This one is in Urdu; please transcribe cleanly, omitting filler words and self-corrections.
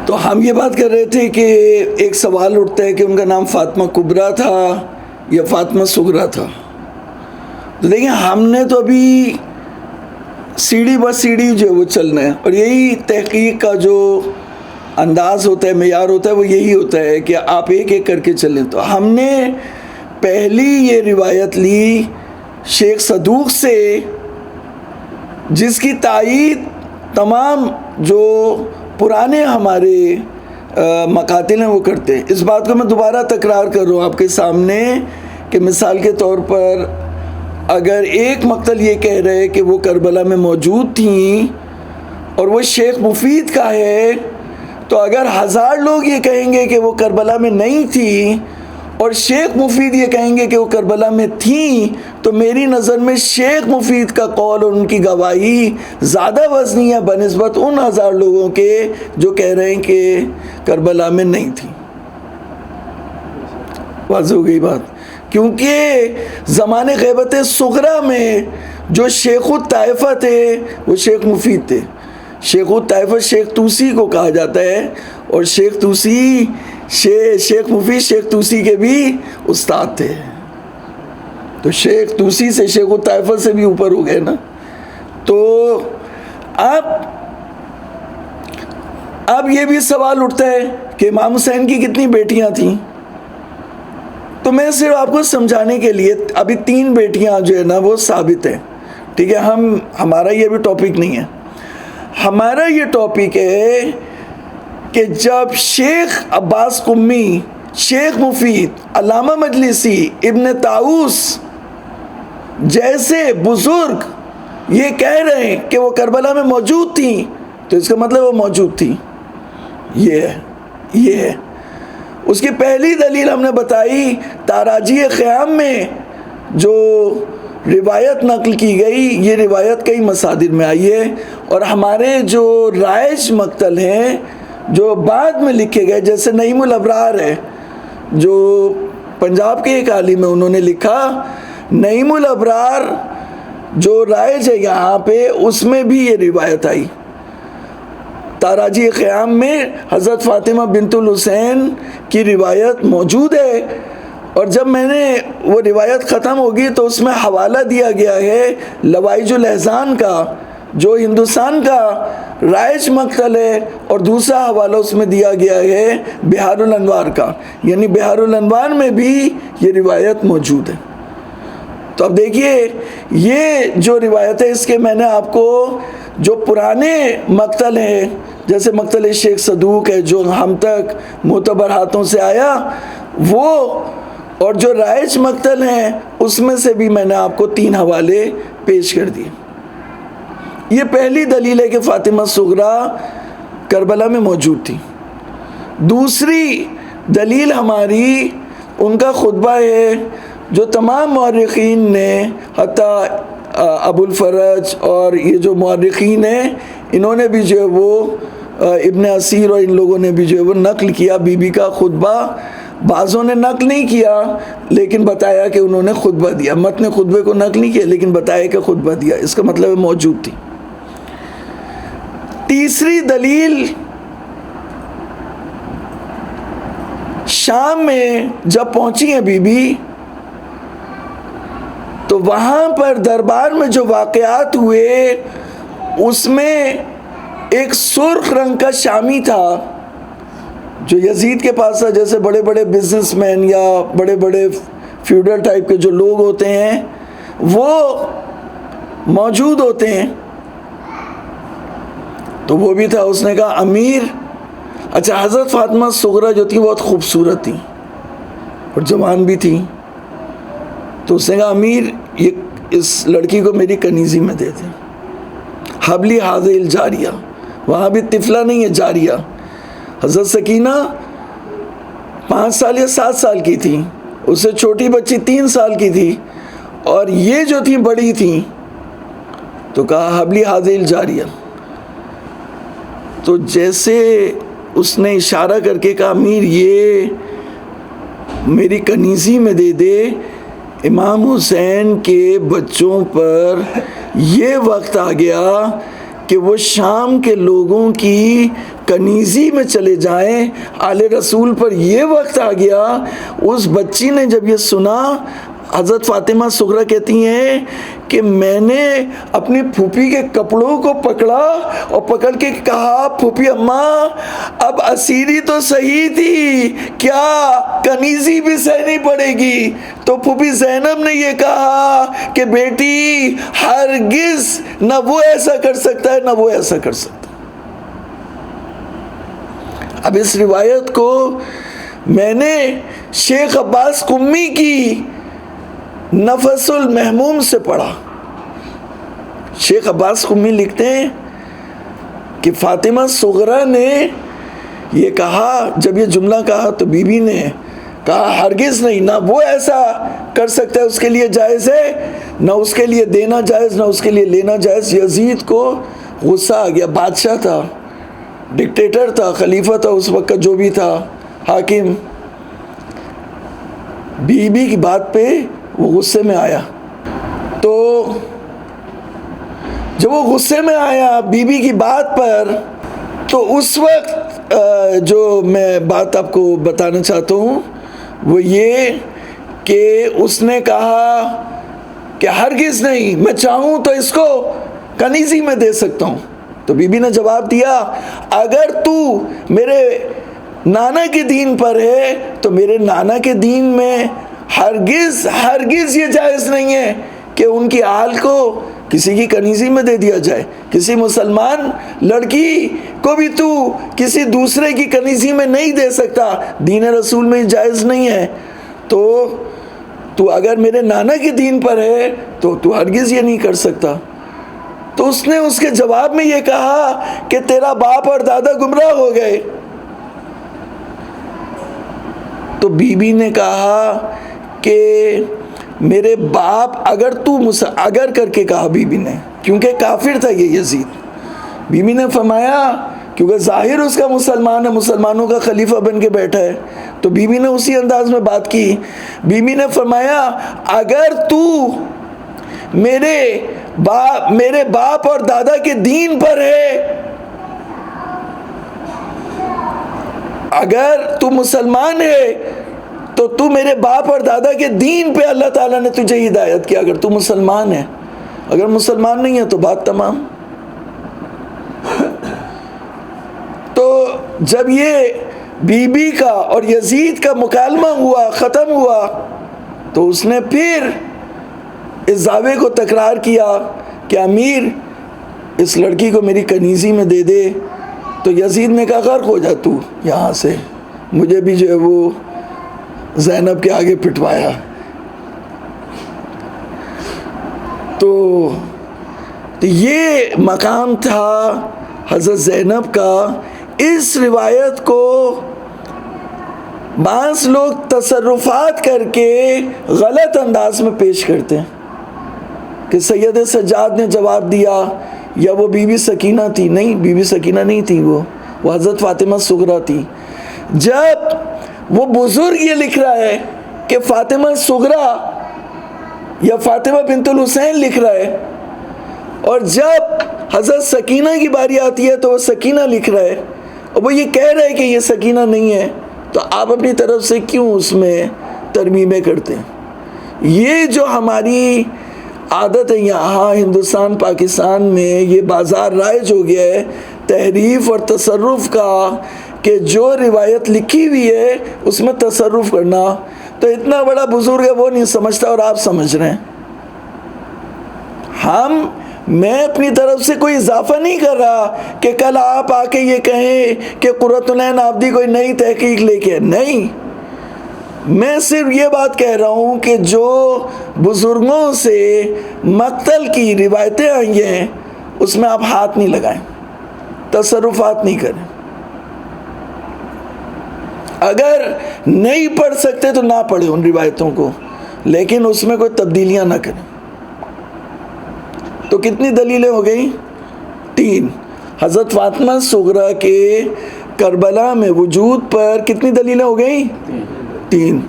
تو ہم یہ بات کر رہے تھے کہ ایک سوال اٹھتا ہے کہ ان کا نام فاطمہ کبریٰ تھا یا فاطمہ صغریٰ تھا. تو دیکھیں ہم نے تو ابھی سیڑھی بہ سیڑھی جو ہے وہ چلنا ہے، اور یہی تحقیق کا جو انداز ہوتا ہے، معیار ہوتا ہے، وہ یہی ہوتا ہے کہ آپ ایک ایک کر کے چلیں. تو ہم نے پہلی یہ روایت لی شیخ صدوق سے، جس کی تائید تمام جو پرانے ہمارے مقاتل ہیں وہ کرتے ہیں. اس بات کو میں دوبارہ تکرار کر رہا ہوں آپ کے سامنے کہ مثال کے طور پر اگر ایک مقتل یہ کہہ رہے کہ وہ کربلا میں موجود تھیں اور وہ شیخ مفید کا ہے، تو اگر 1000 لوگ یہ کہیں گے کہ وہ کربلا میں نہیں تھیں اور شیخ مفید یہ کہیں گے کہ وہ کربلا میں تھیں، تو میری نظر میں شیخ مفید کا قول اور ان کی گواہی زیادہ وزنی ہے بنسبت ان 1000 لوگوں کے جو کہہ رہے ہیں کہ کربلا میں نہیں تھیں. واضح ہو گئی بات؟ کیونکہ زمانے غیبت صغریٰ میں جو شیخ الطائفہ تھے وہ شیخ مفید تھے. شیخ الطائفہ شیخ طوسی کو کہا جاتا ہے، اور شیخ طوسی شیخ مفید شیخ طوسی کے بھی استاد تھے. تو شیخ طوسی سے شیخ الطائفہ سے بھی اوپر ہو گئے نا. تو اب یہ بھی سوال اٹھتا ہے کہ امام حسین کی کتنی بیٹیاں تھیں. تو میں صرف آپ کو سمجھانے کے لیے ابھی 3 بیٹیاں جو ہے نا وہ ثابت ہیں. ٹھیک ہے، ہمارا یہ بھی ٹاپک نہیں ہے. ہمارا یہ ٹاپک ہے کہ جب شیخ عباس قمی، شیخ مفید، علامہ مجلسی، ابن طاؤس جیسے بزرگ یہ کہہ رہے ہیں کہ وہ کربلا میں موجود تھیں، تو اس کا مطلب وہ موجود تھیں. یہ ہے اس کی پہلی دلیل ہم نے بتائی. تاراجی قیام میں جو روایت نقل کی گئی، یہ روایت کئی مصادر میں آئی ہے، اور ہمارے جو رائج مقتل ہیں جو بعد میں لکھے گئے، جیسے نعیم الابرار ہے جو پنجاب کے ایک عالم ہے، انہوں نے لکھا نعیم الابرار جو رائج ہے یہاں پہ، اس میں بھی یہ روایت آئی. تاراجی قیام میں حضرت فاطمہ بنت الحسین کی روایت موجود ہے، اور جب میں نے وہ روایت ختم ہوگی تو اس میں حوالہ دیا گیا ہے لوائج الاحزان کا، جو ہندوستان کا رائج مقتل ہے، اور دوسرا حوالہ اس میں دیا گیا ہے بہار الانوار کا، یعنی بہار الانوار میں بھی یہ روایت موجود ہے. تو اب دیکھیے یہ جو روایت ہے، اس کے میں نے آپ کو جو پرانے مقتل ہیں جیسے مقتل شیخ صدوق ہے جو ہم تک معتبر ہاتھوں سے آیا، وہ اور جو رائج مقتل ہیں اس میں سے بھی میں نے آپ کو 3 حوالے پیش کر دیے. یہ پہلی دلیل ہے کہ فاطمہ صغریٰ کربلا میں موجود تھی. دوسری دلیل ہماری ان کا خطبہ ہے جو تمام مورخین نے، حتیٰ ابو الفرج اور یہ جو مورخین ہیں انہوں نے بھی جو ہے وہ ابن اسیر اور ان لوگوں نے بھی جو ہے وہ نقل کیا بی بی کا خطبہ. بعضوں نے نقل نہیں کیا لیکن بتایا کہ انہوں نے خطبہ دیا. متن خطبے کو نقل نہیں کیا لیکن بتایا کہ خطبہ دیا، اس کا مطلب ہے موجود تھی. تیسری دلیل، شام میں جب پہنچی ہیں بی بی تو وہاں پر دربار میں جو واقعات ہوئے اس میں ایک سرخ رنگ کا شامی تھا جو یزید کے پاس تھا. جیسے بڑے بڑے بزنس مین یا بڑے بڑے فیوڈل ٹائپ کے جو لوگ ہوتے ہیں وہ موجود ہوتے ہیں، تو وہ بھی تھا. اس نے کہا امیر، اچھا حضرت فاطمہ صغریٰ جو تھی بہت خوبصورت تھی اور جوان بھی تھی، تو اس نے کہا امیر یہ اس لڑکی کو میری کنیزی میں دے دیں. حبلی حاضر الجاریہ، وہاں بھی طفلہ نہیں ہے، جاریہ. حضرت سکینہ 5 سال یا 7 سال کی تھی، اس سے چھوٹی بچی 3 سال کی تھی، اور یہ جو تھی بڑی تھی، تو کہا حبلی حاضر الجاریہ. تو جیسے اس نے اشارہ کر کے کہا امیر یہ میری کنیزی میں دے دے، امام حسین کے بچوں پر یہ وقت آ گیا کہ وہ شام کے لوگوں کی کنیزی میں چلے جائیں. آل رسول پر یہ وقت آ گیا. اس بچی نے جب یہ سنا، حضرت فاطمہ صغرا کہتی ہیں کہ میں نے اپنی پھوپھی کے کپڑوں کو پکڑا اور پکڑ کے کہا، پھوپھی اماں اب اسیری تو صحیح تھی، کیا کنیزی بھی سہنی پڑے گی؟ تو پھوپھی زینب نے یہ کہا کہ بیٹی ہرگز نہ وہ ایسا کر سکتا ہے نہ وہ ایسا کر سکتا. اب اس روایت کو میں نے شیخ عباس قمی کی نفس المحموم سے پڑھا. شیخ عباس قمی لکھتے ہیں کہ فاطمہ صغرا نے یہ کہا، جب یہ جملہ کہا تو بی بی نے کہا ہرگز نہیں، نہ وہ ایسا کر سکتا ہے، اس کے لیے جائز ہے، نہ اس کے لیے دینا جائز نہ اس کے لیے لینا جائز. یزید کو غصہ آ گیا. بادشاہ تھا، ڈکٹیٹر تھا، خلیفہ تھا اس وقت کا جو بھی تھا، حاکم. بی بی کی بات پہ وہ غصے میں آیا. تو جب وہ غصے میں آیا بی بی کی بات پر، تو اس وقت جو میں بات آپ کو بتانا چاہتا ہوں وہ یہ کہ اس نے کہا کہ ہرگز نہیں، میں چاہوں تو اس کو کنیزی میں دے سکتا ہوں. تو بی بی نے جواب دیا، اگر تو میرے نانا کے دین پر ہے تو میرے نانا کے دین میں ہرگز یہ جائز نہیں ہے کہ ان کی آل کو کسی کی کنیزی میں دے دیا جائے. کسی مسلمان لڑکی کو بھی تو کسی دوسرے کی کنیزی میں نہیں دے سکتا، دین رسول میں جائز نہیں ہے. تو اگر میرے نانا کے دین پر ہے تو ہرگز یہ نہیں کر سکتا. تو اس نے اس کے جواب میں یہ کہا کہ تیرا باپ اور دادا گمراہ ہو گئے. تو بی بی نے کہا کہ میرے باپ اگر کر کے کہا بی بی نے، کیونکہ کافر تھا یہ یزید. بی بی نے فرمایا، کیونکہ ظاہر اس کا مسلمان ہے، مسلمانوں کا خلیفہ بن کے بیٹھا ہے، تو بی بی نے اسی انداز میں بات کی. بی بی نے فرمایا، اگر تو میرے باپ اور دادا کے دین پر ہے، اگر تو مسلمان ہے تو میرے باپ اور دادا کے دین پہ اللہ تعالیٰ نے تجھے ہدایت کیا، اگر تو مسلمان ہے. اگر مسلمان نہیں ہے تو بات تمام. تو جب یہ بی بی کا اور یزید کا مکالمہ ہوا، ختم ہوا، تو اس نے پھر اس دعوے کو تکرار کیا کہ امیر اس لڑکی کو میری کنیزی میں دے دے. تو یزید نے کہا غرق ہو جا تو یہاں سے، مجھے بھی جو ہے وہ زینب کے آگے پٹوایا. تو یہ مقام تھا حضرت زینب کا. اس روایت کو بعض لوگ تصرفات کر کے غلط انداز میں پیش کرتے ہیں کہ سید سجاد نے جواب دیا یا وہ بی بی سکینہ تھی. نہیں، بی بی سکینہ نہیں تھی، وہ حضرت فاطمہ صغرا تھی. جب وہ بزرگ یہ لکھ رہا ہے کہ فاطمہ صغرا یا فاطمہ بنت الحسین لکھ رہا ہے، اور جب حضرت سکینہ کی باری آتی ہے تو وہ سکینہ لکھ رہا ہے، اور وہ یہ کہہ رہے کہ یہ سکینہ نہیں ہے، تو آپ اپنی طرف سے کیوں اس میں ترمیمیں کرتے ہیں؟ یہ جو ہماری عادت ہے یہاں ہندوستان پاکستان میں، یہ بازار رائج ہو گیا ہے تحریف اور تصرف کا، کہ جو روایت لکھی ہوئی ہے اس میں تصرف کرنا. تو اتنا بڑا بزرگ ہے وہ نہیں سمجھتا اور آپ سمجھ رہے ہیں. میں اپنی طرف سے کوئی اضافہ نہیں کر رہا کہ کل آپ آ کے یہ کہیں کہ قرۃ العین آبدی کوئی نئی تحقیق لے کے، نہیں، میں صرف یہ بات کہہ رہا ہوں کہ جو بزرگوں سے مقتل کی روایتیں آئی ہیں اس میں آپ ہاتھ نہیں لگائیں، تصرفات نہیں کریں. اگر نہیں پڑھ سکتے تو نہ پڑھیں ان روایتوں کو، لیکن اس میں کوئی تبدیلیاں نہ کریں. تو کتنی دلیلیں ہو گئیں؟ 3. حضرت فاطمہ صغرا کے کربلا میں وجود پر کتنی دلیلیں ہو گئیں؟ 3.